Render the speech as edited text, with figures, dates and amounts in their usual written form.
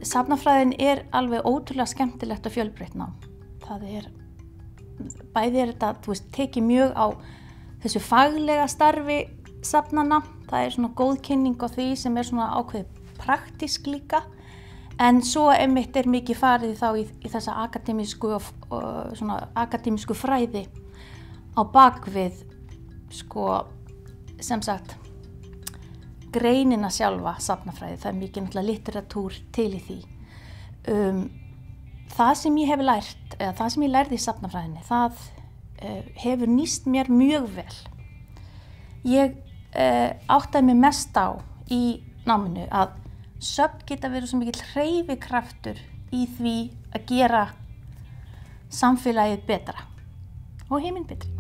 Safnafræðin alveg ótrúlega skemmtilegt og fjölbreytt nám. Bæði þetta, tekið mjög á þessu faglega starfi safnanna. Það svona góð kynning á því sem svona ákveðið praktísk líka. En svo einmitt mikið farið þá í þessa akademísku fræði á bakvið, sem sagt, greinina sjálfa safnafræði. Það mikið náttúrulega litteratúr til í því. Það sem ég hef lært, eða það sem ég lærði í safnafræðinni, það hefur nýst mér mjög vel. Ég áttaði mig mest á í náminu að söfn geta verið svo mikill hreyfikraftur í því að gera samfélagið betra og heiminn betri.